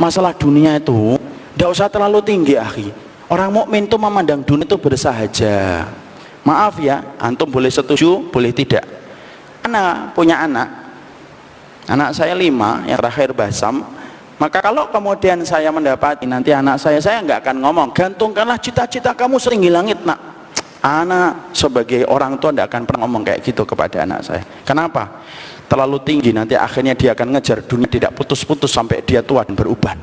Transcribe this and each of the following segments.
masalah dunia itu tidak usah terlalu tinggi, akhi. Orang mukmin itu memandang dunia itu bersahaja. Maaf ya, antum boleh setuju, boleh tidak. Anak punya anak saya 5, yang terakhir Basam. Maka kalau kemudian saya mendapati nanti anak saya nggak akan ngomong, gantungkanlah cita-cita kamu setinggi langit, nak. Anak sebagai orang tua tidak akan pernah ngomong kayak gitu kepada anak saya. Kenapa? Terlalu tinggi, nanti akhirnya dia akan ngejar dunia tidak putus-putus sampai dia tua dan beruban.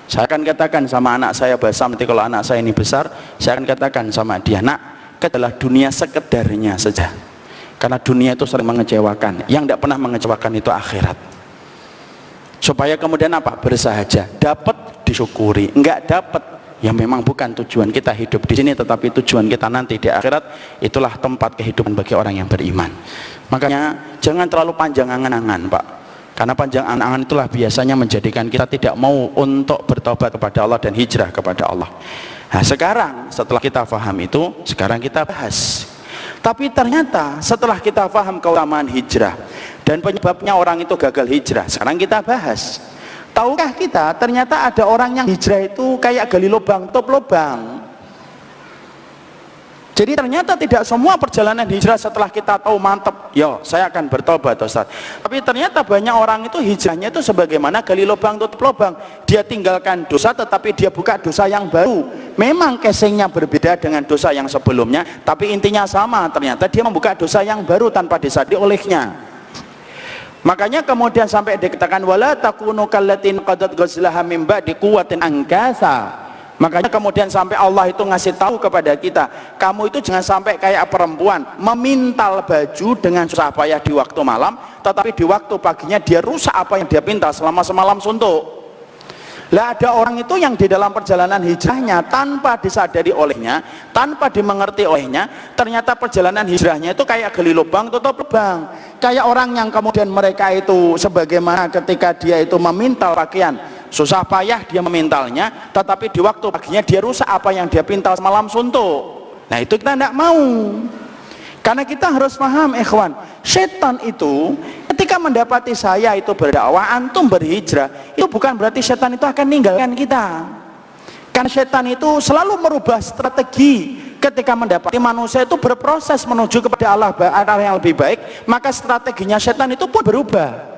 Saya akan katakan sama anak saya Basam, nanti kalau anak saya ini besar, saya akan katakan sama dia, nak, adalah dunia sekedarnya saja. Karena dunia itu sering mengecewakan. Yang tidak pernah mengecewakan itu akhirat. Supaya kemudian apa? Bersahaja. Dapat disyukuri, enggak dapat ya memang bukan tujuan kita hidup di sini, tetapi tujuan kita nanti di akhirat. Itulah tempat kehidupan bagi orang yang beriman. Makanya jangan terlalu panjang angan-angan, Pak. Karena panjang angan-angan itulah biasanya menjadikan kita tidak mau untuk bertobat kepada Allah dan hijrah kepada Allah. Nah sekarang setelah kita paham itu, sekarang kita bahas. Tapi ternyata setelah kita paham keutamaan hijrah dan penyebabnya orang itu gagal hijrah, sekarang kita bahas. Tahukah kita ternyata ada orang yang hijrah itu kayak gali lubang, tutup lubang. Jadi ternyata tidak semua perjalanan hijrah setelah kita tahu mantap, yo saya akan bertobat Ustaz. Tapi ternyata banyak orang itu hijrahnya itu sebagaimana gali lubang, tutup lubang. Dia tinggalkan dosa tetapi dia buka dosa yang baru. Memang casingnya berbeda dengan dosa yang sebelumnya, tapi intinya sama. Ternyata dia membuka dosa yang baru tanpa disadari olehnya. Makanya kemudian sampai dikatakan wala takunu kallatin qadat ghazlaha min ba'di quwwatin ankasa. Makanya kemudian sampai Allah itu ngasih tahu kepada kita, kamu itu jangan sampai kayak perempuan memintal baju dengan susah payah di waktu malam, tetapi di waktu paginya dia rusak apa yang dia pintal selama semalam suntuk. Lah ada orang itu yang di dalam perjalanan hijrahnya tanpa disadari olehnya, tanpa dimengerti olehnya, ternyata perjalanan hijrahnya itu kayak gali lubang tutup lubang. Kayak orang yang kemudian mereka itu sebagaimana ketika dia itu memintal pakaian, susah payah dia memintalnya, tetapi di waktu paginya dia rusak apa yang dia pintal semalam suntuk. Nah itu kita tidak mau. Karena kita harus paham ikhwan, setan itu ketika mendapati saya itu berdakwah, antum berhijrah, itu bukan berarti setan itu akan meninggalkan kita. Karena setan itu selalu merubah strategi. Ketika mendapati manusia itu berproses menuju kepada Allah yang lebih baik, maka strateginya setan itu pun berubah.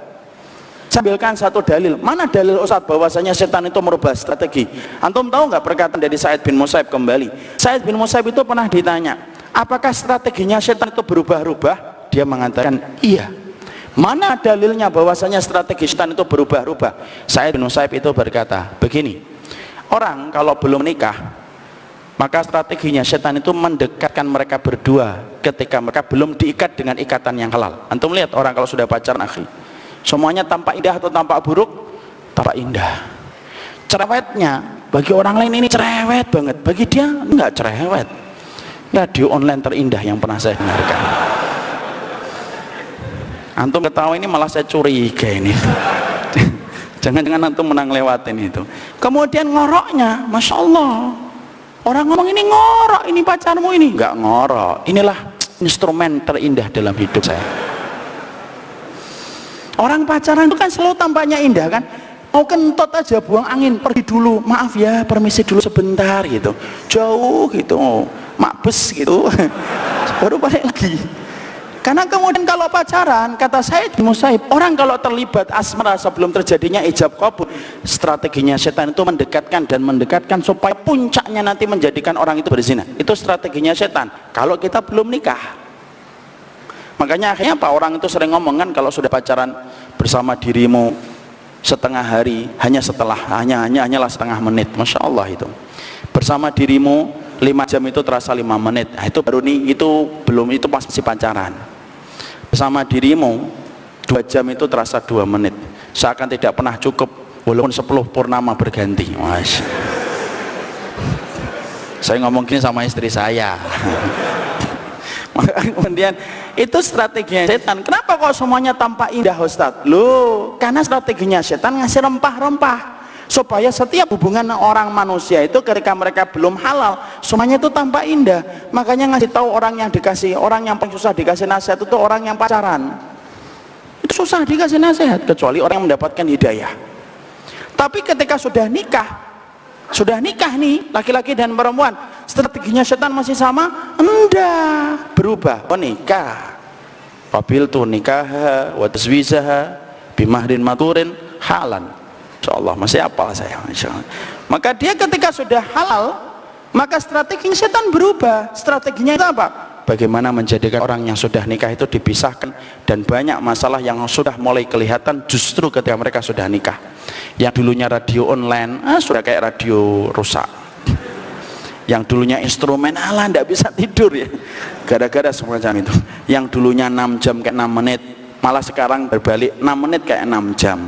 Sambilkan satu dalil. Mana dalil Ustaz bahwasanya setan itu merubah strategi? Antum tahu nggak perkataan dari Sa'id bin Musayyib kembali? Sa'id bin Musayyib itu pernah ditanya, apakah strateginya setan itu berubah-ubah? Dia mengatakan, iya. Mana dalilnya bahwasanya strategi setan itu berubah-ubah? Sa'id bin Musayyib itu berkata, begini. Orang kalau belum menikah, maka strateginya setan itu mendekatkan mereka berdua ketika mereka belum diikat dengan ikatan yang halal. Antum lihat orang kalau sudah pacaran, akhi, semuanya tampak indah atau tampak buruk? Tampak indah. Cerewetnya bagi orang lain ini cerewet banget, bagi dia enggak cerewet. Radio online terindah yang pernah saya dengarkan. Antum ketawa ini malah saya curiga ini. Jangan-jangan antum menang lewatin itu. Kemudian ngoroknya, masya Allah. Orang ngomong ini ngorok, ini pacarmu ini. Enggak ngorok. Inilah instrumen terindah dalam hidup saya. Orang pacaran itu kan selalu tampaknya indah kan. Mau kentot aja buang angin, pergi dulu, maaf ya, permisi dulu sebentar gitu. Jauh gitu, makbes gitu. Baru balik lagi. Karena kemudian kalau pacaran, kata Sa'id bin Musayyib, orang kalau terlibat asmara sebelum terjadinya ijab qabul, strateginya setan itu mendekatkan supaya puncaknya nanti menjadikan orang itu berzina. Itu strateginya setan kalau kita belum nikah. Makanya akhirnya apa, orang itu sering ngomong kan, kalau sudah pacaran bersama dirimu setengah hari, hanyalah setengah menit, masya Allah itu. Bersama dirimu 5 jam itu terasa 5 menit. Nah, itu baru nih, itu pas masih pacaran. Bersama dirimu 2 jam itu terasa 2 menit. Seakan tidak pernah cukup walaupun 10 purnama berganti. Mas, saya ngomong gini sama istri saya. Maka kemudian itu strateginya setan. Kenapa kok semuanya tampak indah Ustaz? Loh, karena strateginya setan ngasih rempah-rempah supaya setiap hubungan orang manusia itu ketika mereka belum halal semuanya itu tampak indah. Makanya ngasih tahu orang yang dikasih, orang yang paling susah dikasih nasihat itu orang yang pacaran. Itu susah dikasih nasihat kecuali orang yang mendapatkan hidayah. Tapi ketika sudah nikah nih, laki-laki dan perempuan, strateginya setan masih sama? Enggak, berubah. Oh nikah, qabiltu nikaha wa tazwijaha bimahrin maturin halan. Insyaallah masih hafal saya, insyaallah. Maka dia ketika sudah halal, maka strategi setan berubah. Strateginya itu apa? Bagaimana menjadikan orang yang sudah nikah itu dipisahkan, dan banyak masalah yang sudah mulai kelihatan justru ketika mereka sudah nikah. Yang dulunya radio online, sudah kayak radio rusak. Yang dulunya instrumen, nggak bisa tidur ya, gara-gara semacam itu. Yang dulunya 6 jam kayak 6 menit, malah sekarang berbalik 6 menit kayak 6 jam.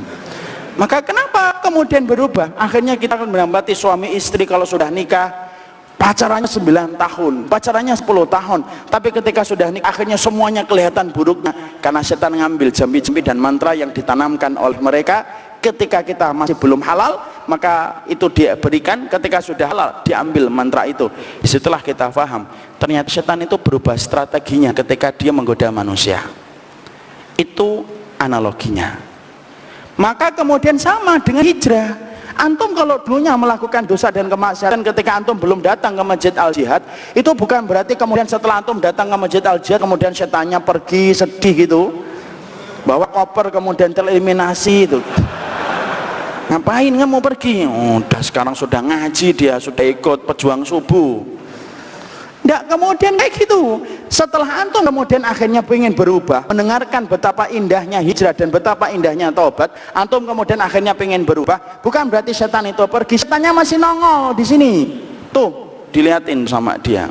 Maka kenapa kemudian berubah? Akhirnya kita akan mendapati suami istri kalau sudah nikah, pacarannya 9 tahun, pacarannya 10 tahun, tapi ketika sudah nikah akhirnya semuanya kelihatan buruknya, karena setan ngambil jambi-jambi dan mantra yang ditanamkan oleh mereka. Ketika kita masih belum halal, maka itu dia berikan. Ketika sudah halal, diambil mantra itu. Disitulah kita paham, ternyata setan itu berubah strateginya ketika dia menggoda manusia. Itu analoginya. Maka kemudian sama dengan hijrah. Antum kalau dulunya melakukan dosa dan kemaksiatan ketika antum belum datang ke Masjid Al-Jihad, itu bukan berarti kemudian setelah antum datang ke Masjid Al-Jihad kemudian setannya pergi sedih gitu, bawa koper kemudian tereliminasi itu. Ngapain nggak mau pergi? Udah sekarang sudah ngaji, dia sudah ikut pejuang subuh. Nggak kemudian kayak gitu. Setelah antum kemudian akhirnya ingin berubah, mendengarkan betapa indahnya hijrah dan betapa indahnya taubat, antum kemudian akhirnya ingin berubah, bukan berarti setan itu pergi. Setannya masih nongol di sini. Tuh, dilihatin sama dia.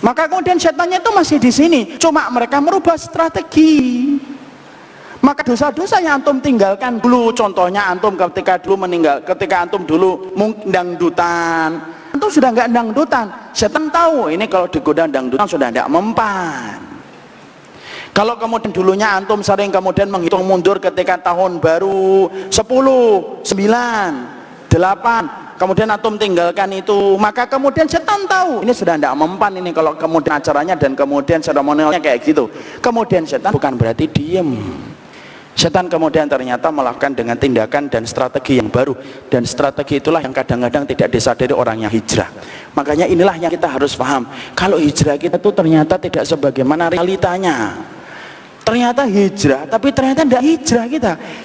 Maka kemudian setannya itu masih di sini, cuma mereka merubah strategi. Maka dosa-dosa yang antum tinggalkan dulu, contohnya antum ketika antum dulu dangdutan, antum sudah nggak dangdutan, setan tahu ini kalau digoda dangdutan sudah tidak mempan. Kalau kemudian dulunya antum sering kemudian menghitung mundur ketika tahun baru 10, 9, 8, kemudian antum tinggalkan itu, maka kemudian setan tahu ini sudah tidak mempan ini kalau kemudian acaranya dan kemudian seremonialnya kayak gitu. Kemudian setan bukan berarti diem. Setan kemudian ternyata melakukan dengan tindakan dan strategi yang baru, dan strategi itulah yang kadang-kadang tidak disadari orang yang hijrah. Makanya inilah yang kita harus paham, kalau hijrah kita itu ternyata tidak sebagaimana realitanya. Ternyata hijrah, tapi ternyata tidak hijrah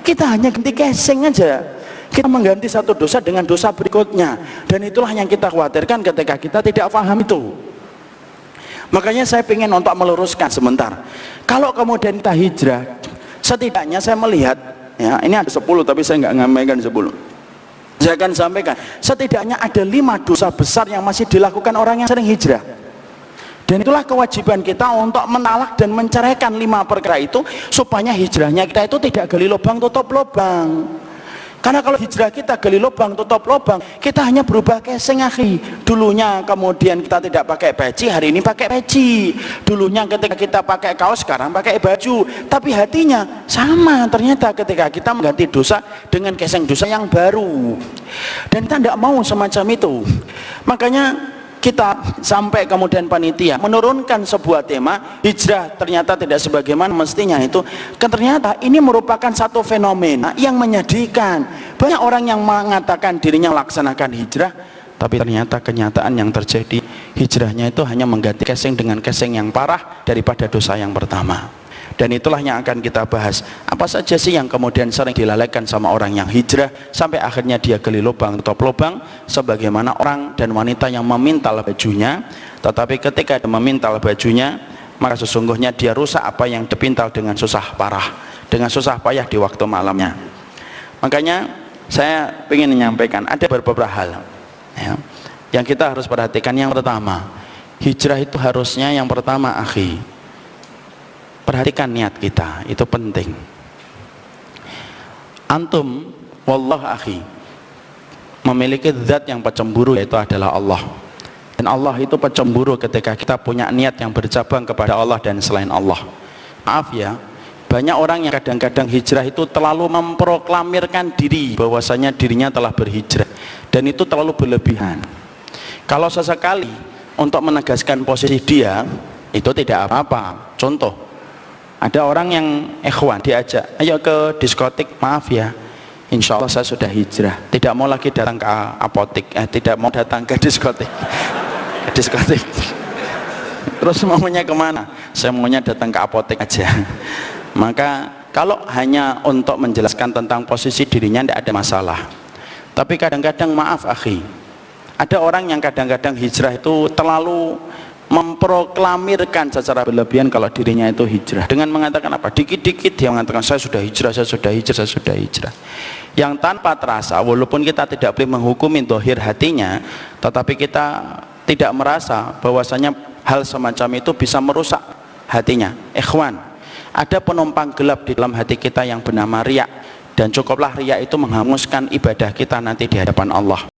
kita hanya ganti casing aja, kita mengganti satu dosa dengan dosa berikutnya, dan itulah yang kita khawatirkan ketika kita tidak paham itu. Makanya saya ingin untuk meluruskan sebentar, kalau kemudian kita hijrah, setidaknya saya melihat, ya ini ada 10 tapi saya nggak ngamekan 10. Saya akan sampaikan, setidaknya ada 5 dosa besar yang masih dilakukan orang yang sering hijrah. Dan itulah kewajiban kita untuk menolak dan menceraikan 5 perkara itu, supaya hijrahnya kita itu tidak gali lubang tutup lubang. Karena kalau hijrah kita gali lubang tutup lubang, kita hanya berubah casing akhi. Dulunya kemudian kita tidak pakai peci, hari ini pakai peci. Dulunya ketika kita pakai kaos, sekarang pakai baju. Tapi hatinya sama ternyata ketika kita mengganti dosa dengan casing dosa yang baru. Dan kita tidak mau semacam itu. Makanya kita sampai kemudian panitia menurunkan sebuah tema hijrah ternyata tidak sebagaimana mestinya itu, ternyata ini merupakan satu fenomena yang menyedihkan. Banyak orang yang mengatakan dirinya melaksanakan hijrah, tapi ternyata kenyataan yang terjadi hijrahnya itu hanya mengganti casing dengan casing yang parah daripada dosa yang pertama. Dan itulah yang akan kita bahas, apa saja sih yang kemudian sering dilalaikan sama orang yang hijrah sampai akhirnya dia gali lubang tutup lubang, sebagaimana orang dan wanita yang memintal bajunya, tetapi ketika dia memintal bajunya, maka sesungguhnya dia rusak apa yang dipintal dengan susah parah, dengan susah payah di waktu malamnya. Makanya saya ingin menyampaikan ada beberapa hal ya, yang kita harus perhatikan. Yang pertama, hijrah itu harusnya yang pertama akhi, perhatikan niat kita, itu penting. Antum, wallah akhi, memiliki zat yang pecemburu, yaitu adalah Allah. Dan Allah itu pecemburu ketika kita punya niat yang bercabang kepada Allah dan selain Allah. Maaf ya, banyak orang yang kadang-kadang hijrah itu terlalu memproklamirkan diri bahwasanya dirinya telah berhijrah, dan itu terlalu berlebihan. Kalau sesekali untuk menegaskan posisi dia, itu tidak apa-apa. Contoh, ada orang yang ikhwan diajak, ayo ke diskotik, maaf ya, insya Allah saya sudah hijrah, tidak mau lagi datang ke apotik, tidak mau datang ke diskotik ke diskotik. Terus maunya kemana? Saya maunya datang ke apotek aja. Maka kalau hanya untuk menjelaskan tentang posisi dirinya tidak ada masalah. Tapi kadang-kadang maaf akhi, ada orang yang kadang-kadang hijrah itu terlalu memproklamirkan secara berlebihan kalau dirinya itu hijrah, dengan mengatakan apa? Dikit-dikit dia mengatakan saya sudah hijrah, saya sudah hijrah, saya sudah hijrah. Yang tanpa terasa, walaupun kita tidak boleh menghukumi zahir hatinya, tetapi kita tidak merasa bahwasanya hal semacam itu bisa merusak hatinya. Ikhwan, ada penumpang gelap di dalam hati kita yang bernama riya, dan cukuplah riya itu menghanguskan ibadah kita nanti di hadapan Allah.